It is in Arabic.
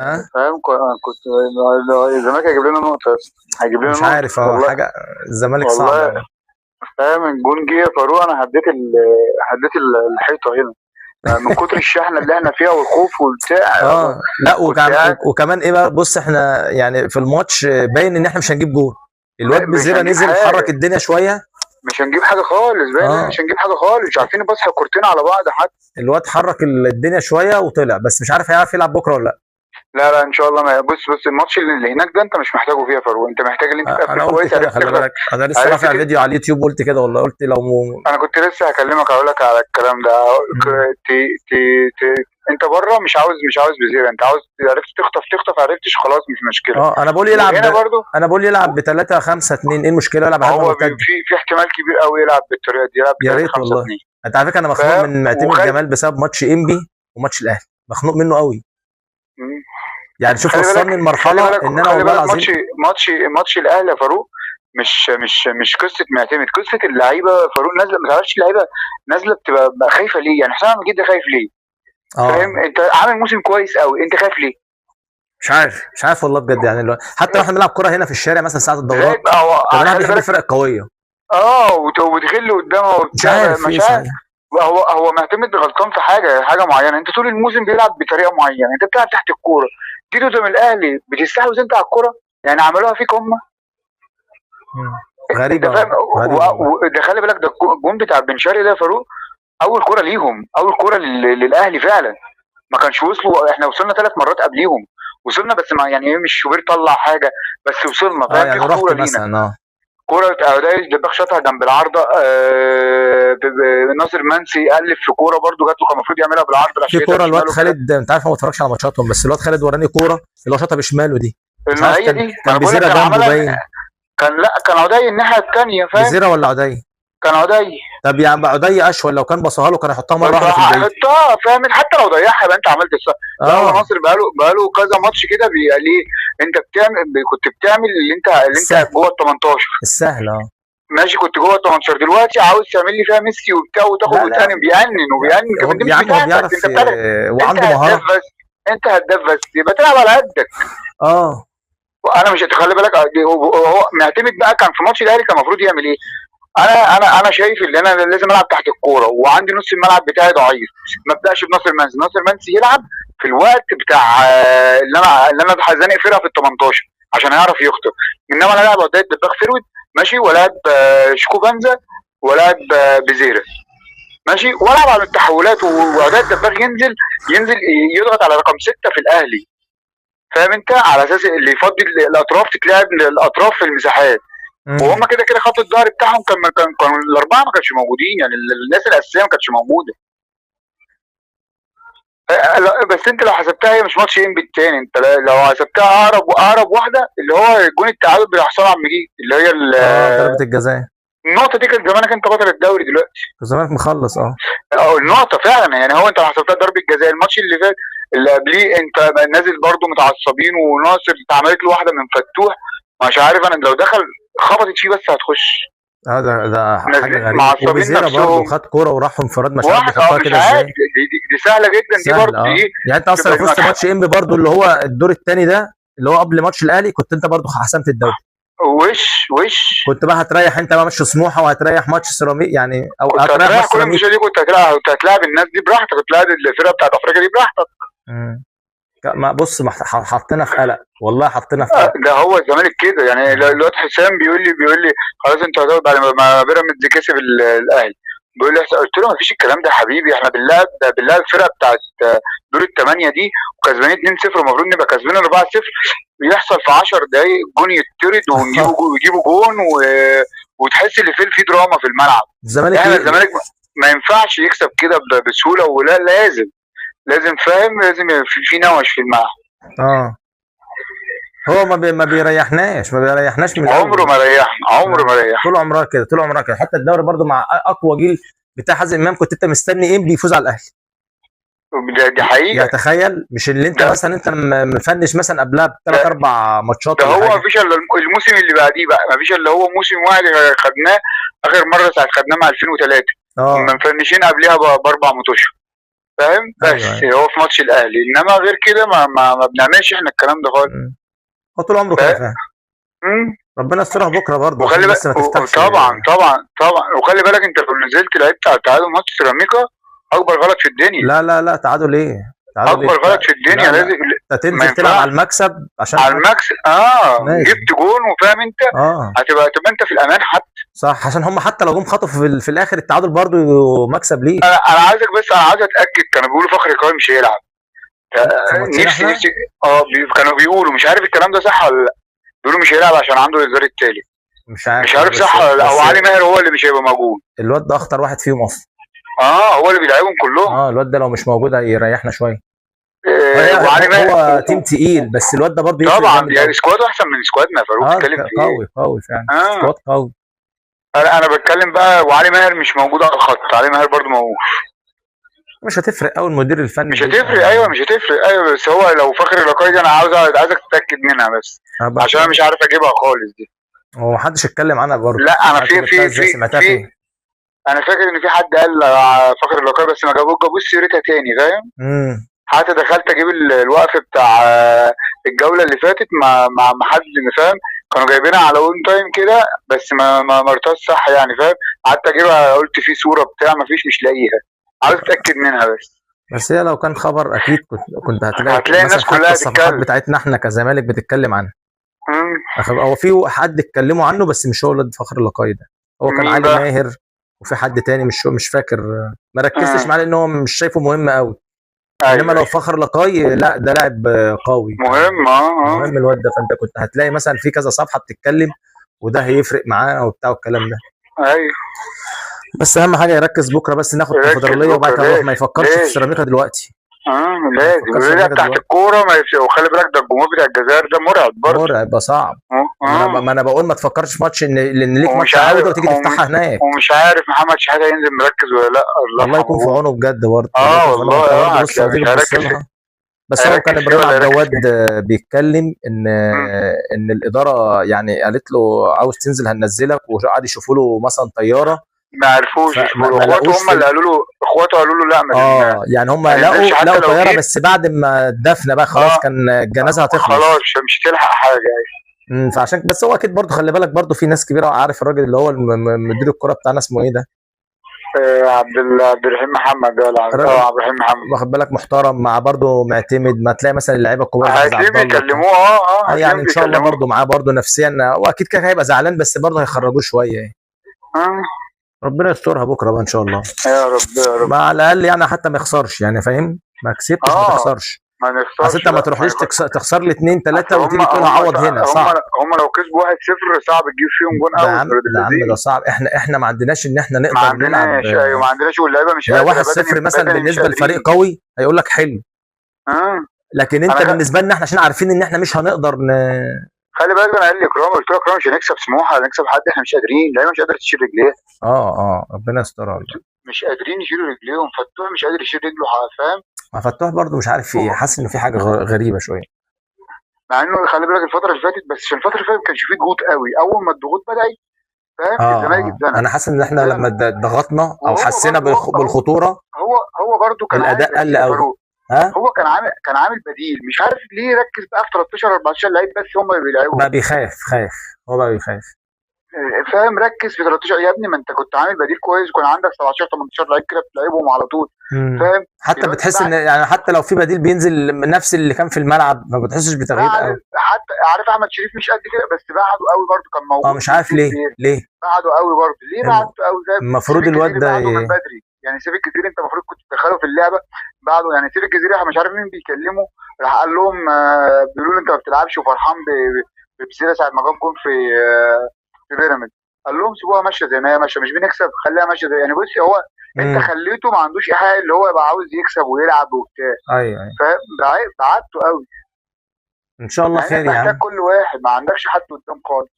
ها. فاهم. كنت الزمالك هيجيب لنا نقطة، هيجيب لنا مش نقطة عارف، والله. حاجه. الزمالك صعب والله قوي. فاهم، الجون جه يا فاروق، انا هديت الحيطة هنا من كتر الشحنة اللي احنا فيها والخوف والبتاع. لا، كنت قاعد وكمان ايه بقى، بص احنا يعني في الماتش باين ان احنا مش هنجيب جول. الواد مش بزيرة هنجيب نزل حرك حاجة، الدنيا شويه. مش هنجيب حاجة خالص، باين ان احنا اه مش هنجيب حاجة خالص، مش عارفين نبص كورتين على بعض حتى. الواد حرك الدنيا شويه وطلع، بس مش عارف هيعرف يلعب بكره ولا لا. لا لا ان شاء الله. ما بص الماتش اللي هناك ده انت مش محتاجه فيه يا فاروق، انت محتاج ان انت تقفل انا قلت كويس. كده، خلي بالك انا لسه عرفت رافع فيديو على اليوتيوب قلت كده والله، قلت لو انا كنت لسه هكلمك اقول لك على الكلام ده. مم. ت... ت... انت بره مش عاوز بزيادة، انت عاوز عرفت تخطف عرفتش خلاص مش مشكله. انا بقول وهنا يلعب. برضو انا بقول يلعب ب 3-5-2، ايه المشكله؟ يلعب هجمه هو مرتده. في احتمال كبير قوي يلعب بالطريقه دي، يلعب ب يا 3 ريت 5 والله. 2. انت على فكره انا مخنوق فاهم من معتمد وخلي. جمال بسبب ماتش انبي وماتش الاهلي، مخنوق منه قوي. يعني شوف خلي بالك وصلني خلي لمرحله بالك ان انا خلي والله بالك العظيم. ماتش الاهلي يا فاروق، مش قصه معتمد، قصه اللعيبه يا فاروق نازله. ما تعرفش اللعيبه نازله بتبقى خايفه ليه؟ يعني حسام عبد المجيد ده خايف ليه؟ اه فاهم، انت عامل موسم كويس قوي، انت خايف ليه؟ مش عارف والله بجد، يعني حتى واحنا بنلعب كوره هنا في الشارع مثلا ساعه زائد الدورات، بقى هو كان الواحد خلي بيحب بالك. الفرق القويه. وتغل قدامه مش وبتاع بقى، عارف في ايه مش عارف. صحيح. هو معتمد غلطان في حاجه معينه. انت طول الموسم بيلعب بطريقه معينه، انت بتلعب تحت الكوره، تيجي قدام الاهلي بتستحوذ انت على الكوره. يعني عملوها فيك هم. انت غريبه فاهم. غريبه والله. وده خلي بالك، ده الجون بتاع بن شرقي ده يا فاروق، اول كوره ليهم، اول كوره للاهلي فعلا. ما كانش وصلوا، احنا وصلنا 3 مرات قبليهم، وصلنا بس ما يعني ايه، مش شوبير طلع حاجه، بس وصلنا فاهم، في يعني رحت خطوره لينا. مثلا كرة أودايس دباغ شاطها جنب العارضة. ناصر منسي ألف في كورة برضو جات له، كان المفروض يعملها بالعرض، راح في شايطها كوره الواد بشماله كده. خالد، انت عارف أنا ما بتفرجش على ماتشاتهم، بس الواد خالد وراني كوره اللي هو شاطها بشماله دي. مش عارف، هي كان دي، ما كان انا بقول لك بيزيرا كان جنبه عملها. باين. كان عدي الناحية التانية فاهم. بزيرة ولا عدي؟ كان عدي. طب يا عم عدي اشول، لو كان بصها له كان هيحطها مره بس واحده في البعيد. حطها فاهم، حتى لو ضيعها يبقى انت عملت الصح. لا هو اه ناصر بقاله كذا ماتش كده ليه. انت كنت بتعمل اللي انت السهل، جوه ال 18. السهل ماشي، كنت جوه ال 18، دلوقتي عاوز تعمل لي فيها ميسي وبتاع وتاخد لا لا وتأنن، بيأنن وبيأنن كمان، دي يا مش عم هو بتاعتك، بيعرف انت بتاعتك. انت وعنده هداف مهاره. بس، انت هداف بس، يبقى تلعب على قدك. اه وانا مش هتخلي بالك، هو معتمد بقى كان في ماتش الاهلي كان المفروض يعمل ايه. انا شايف ان انا لازم العب تحت الكوره، وعندي نص الملعب بتاعي ضعيف. ما ابداش بناصر منسي، ناصر منسي يلعب في الوقت بتاع اللي انا زانق فرقه في ال 18 عشان يعرف يخطف. انما انا العب قدام دباغ فيرويد ماشي، والعب شيكو بنزا، والعب بزيره ماشي، والعب على التحولات، واداء الدباغ ينزل يضغط على رقم 6 في الاهلي. فاهم انت، على اساس اللي يفضي الاطراف تتلعب الاطراف في المساحات. وهم كده كده خط الظهر بتاعهم كان الاربعه ما كانش موجودين، يعني الناس الاساسيه ما كانتش موجوده. بس انت لو حسبتها هي مش ماتش انبي التاني، انت لو حسبتها اقرب واحده اللي هو جون التعادل بتاع حسام عبد المجيد، اللي هي ضربه الجزاء. النقطه دي كان زمانك انت بطل الدوري دلوقتي. زمانك مخلص. النقطه فعلا، يعني هو انت لو حسبتها ضربه جزاء، الماتش اللي فات اللي قبليه انت نازل برضو متعصبين، وناصر اتعملت له واحده من فتوح، مش عارف انا لو دخل خبطت فيه بس هتخش. ده حاجه نازلين غريبه، معصبين وبزيرة برضه نفسهم. خد كوره وراح انفراد، مش عارف واحد بيحطها مش كده عادي، ازاي. دي سهله جدا، دي سهل برضه دي يعني انت اصلا لو تبقى فزت ماتش انبي برضه اللي هو الدور الثاني ده، اللي هو قبل ماتش الاهلي، كنت انت برضه حسمت الدوري. وش كنت بقى هتريح انت بقى ماتش سموحه، وهتريح ماتش سيراميك يعني، او كنت هتريح هتريح ماتش كل سيراميك. الماتشات دي، كنت هتلاعب الناس دي براحتك، كنت هتلاعب الفرقه بتاعت افريقيا دي براحتك. مم. ما بص، ما حطينا في قلق والله، حطينا في قلق. ده هو الزمالك كده، يعني الواد حسام بيقول لي خلاص انت هتقعد بعد ما بيراميدز كسب الاهلي. بيقول لي قلت له ما فيش الكلام ده يا حبيبي، احنا بنلاعب الفرقه بتاعت دور الثمانيه دي، وكسبانين 2-0، المفروض نبقى كسبانين 4-0. يحصل في 10 دقايق جون يتطرد ويجيبوا جون وتحس ان في دراما في الملعب. الزمالك احنا الزمالك ما ينفعش يكسب كده بسهوله، ولا لازم فاهم، لازم في نوش في الملعب. هو ما بيريحناش من عمره الاول. ما ريحنا، عمره ما ريحنا. طول عمرها كده، طول عمرها كده، حتى الدوري برضو مع اقوى جيل بتاع حازم امام كنت انت مستني انبي يفوز على الاهلي. دي حقيقه. يعني تخيل، مش اللي انت مثلا انت مفنش مثلا قبلها بثلاث اربع ماتشات ده ولا هو حاجه. ما فيش الا الموسم اللي بعديه بقى، ما فيش الا هو موسم واحد خدناه اخر مره ساعه خدناه مع 2003. مفنشين قبلها ب4 ماتشات. فاهم؟ بس ايوه ايوه. هو في ماتش الاهلي، انما غير كده ما بنعملش احنا الكلام ده خالص. مم. هو طول عمره كده فاهم؟ فعلا. مم. ربنا يسترها بكره برضه وخلي عشان بالك بس ما تفتحش. طبعا وخلي بالك انت لو نزلت لعبت على التعادل ماتش سيراميكا، اكبر غلط في الدنيا. لا لا لا، تعادل ايه؟ تعادل ايه؟ اكبر غلط في الدنيا لا لازم. لا، انت ما تنزل تلعب على ينفعش المكسب عشان على خاطر. المكسب، لازم. جبت جون وفاهم انت، اه هتبقى انت في الامان حتى. صح، عشان هم حتى لو جم خطفوا في الاخر التعادل برضه مكسب ليك. انا عايز اتاكد، كانوا بيقولوا فخري قوي مش هيلعب. في ماتشين نفسي احنا. نفسي كانوا بيقولوا، مش عارف الكلام ده صح ولا لا، بيقولوا مش هيلعب عشان عنده الانذار التالي. مش مش عارف عارف بس. صح ولا لا، هو بس علي ماهر هو اللي مش هيبقى موجود. الواد ده اخطر واحد فيهم اصلا. هو اللي بيلعبهم كلهم. اه الواد ده لو مش موجود هيريحنا شويه. هو وعلي ماهر هو تيم تقيل، بس الواد ده برضه يفرق طبعا جامد يعني قوي. سكواده احسن من سكوادنا يا فاروق، اه بتتكلم في ايه؟ قوي قوي فعلا، اه سكواد قوي. انا بتكلم بقى، وعلي ماهر مش موجود على الخط، علي ماهر برضو موجود. مش هتفرق قوي، المدير الفني مش هتفرق، ايوه مش هتفرق، ايوه، بس هو لو فاكر اللقاء دي انا عايزك تتاكد منها بس، عشان انا مش عارف اجيبها خالص دي. هو محدش اتكلم عنها برضه. لا انا سمعتها فين؟ انا فاكر ان في حد قال فاكر اللقاء، بس ما جابوش سيرتها تاني، فاهم؟ حتى دخلت اجيب الوقف بتاع الجوله اللي فاتت مع حد، فاهم؟ كانوا جايبينها على اون تايم كده، بس ما مرتاش صح يعني، فاهم؟ قعدت اجيبها، قلت في صوره بتاع، ما فيش، مش لاقيها، عاوز اتاكد منها بس هي لو كان خبر اكيد كنت هتلاقي الناس مثلا كلها حتى الصفحات تتكلم بتاعتنا احنا كزمالك بتتكلم عنها. هو في حد اتكلموا عنه بس مش هو ولد فخر اللقاي ده، هو كان علي ماهر وفي حد تاني مش فاكر، ما ركزتش معاه لان هو مش شايفه مهم قوي. انما لو فخر لقاي لا ده لاعب قوي مهم. مهم الواد ده، فانت كنت هتلاقي مثلا في كذا صفحه بتتكلم وده هيفرق معاه وبتاع والكلام ده. ايوه بس اهم حاجه يركز بكره، بس ناخد كونفدراليه وبعد كده نروح، ما يفكرش في سيراميكا دلوقتي. لازم الرجع تحت الكوره وخلي بالك ده الجمهور بتاع الجزائر ده مرعب برضه، مرعب صعب. ما انا بقول ما تفكرش في ماتش لان ليك ماتش عوده وتيجي تفتحها هناك، ومش عارف محمد شحاته ينزل مركز ولا لا. الله يكون في عونه بجد برضه. والله بص بس هو كان ابراهيم عبد الجواد بيتكلم ان الاداره يعني قالت له عاوز تنزل هننزلك، وقعد يشوفوا له مثلا طياره، ما عرفوش يشوفوا له، اخواته هم اللي قالوا له، اخواته قالوا له لا ما يعني هم لقوا طياره بس بعد ما الدفنه بقى خلاص كان الجنازه هتخلص خلاص مش هتلحق حاجه. فعشان بس هو اكيد برضه خلي بالك برضه في ناس كبيره، عارف الراجل اللي هو مدير الكره بتاعنا اسمه ايه ده؟ عبد الرحيم محمد ده، عبد الرحيم محمد، واخد بالك محترم، مع برضه معتمد، ما تلاقي مثلا اللعيبه الكبار هتلاقيهم يكلموه. يعني ان شاء الله برضه معاه برضه نفسيا، واكيد كده هيبقى زعلان بس برضه هيخرجوه شويه. ربنا يسترها بكره بقى ان شاء الله. يا رب يا رب. على الاقل يعني حتى ما يخسرش يعني، فاهم؟ ما كسبتش ما تخسرش. ما نخسرش، اصل انت ما تروحليش تخسر لي 2 3 وتيجي تقول هعوض هنا، صعب. هم لو كسبوا 1-0 صعب تجيب فيهم جون قوي. ده عم ده صعب، احنا ما عندناش ان احنا نقدر نلعب. ايوه ما عندناش، واللعيبه مش قادره. 1-0 مثلا بالنسبه لفريق قوي هيقول لك حلو، لكن انت بالنسبه لنا احنا عشان عارفين ان احنا مش هنقدر خلي بالك انا قال لي كرام، قلت له كرام مش هنكسب سموحه، هنكسب حد، احنا مش قادرين، اللعيبه مش قادره تشيل رجليها. ربنا يسترها. مش قادرين يشيلوا رجليهم، فتوح مش قادر يشيل رجله، فاهم؟ فتوح برضه مش عارف في ايه، حاسس انه في حاجه غريبه شويه، مع انه خلي بالك الفتره اللي فاتت، بس في الفتره اللي فاتت ما كانش فيه ضغوط قوي، اول ما الضغوط بدات، فاهم؟ الزمالك اتزنق. انا حاسس ان احنا لما ضغطنا او حسينا بالخطوره، هو برضه كان الاداء قل قوي. هو كان عامل بديل، مش عارف ليه ركز بقى في 13 14 لعيب بس هم اللي بيلعبوا، بقى هو بقى بيخاف، فاهم؟ ركز في 13 يا ابني، ما انت كنت عامل بديل كويس، وكان عندك 17 18 لعيب كده بتلعبهم على طول، فاهم؟ حتى بتحس ان يعني حتى لو في بديل بينزل نفس اللي كان في الملعب ما بتحسش بتغيير قوي. حتى عارف احمد شريف مش قد كده، بس بعده قوي برده كان موجود. مش عارف ليه بعده قوي برده، ليه بعده قوي؟ زي المفروض الواد ده من بدري يعني، سيف الجزيري انت المفروض كنت تدخله في اللعبه بعده، يعني سيف الجزيري مش عارف مين بيكلمه، راح قال لهم بيقولوا له انت ما بتلعبش، وفرحان ببسيره ساعه ما جاب جون في بيراميدز، قال لهم سيبوها ماشيه زي ما هي ماشيه، مش بنكسب، خليها ماشيه زي يعني. بص هو انت خليته ما عندوش ايحاء اللي هو يبقى عاوز يكسب ويلعب وبتاع، ايوه فاهم؟ بعدته قوي ان شاء الله خير يعني، محتاج كل واحد، ما عندكش حد قدام خالص.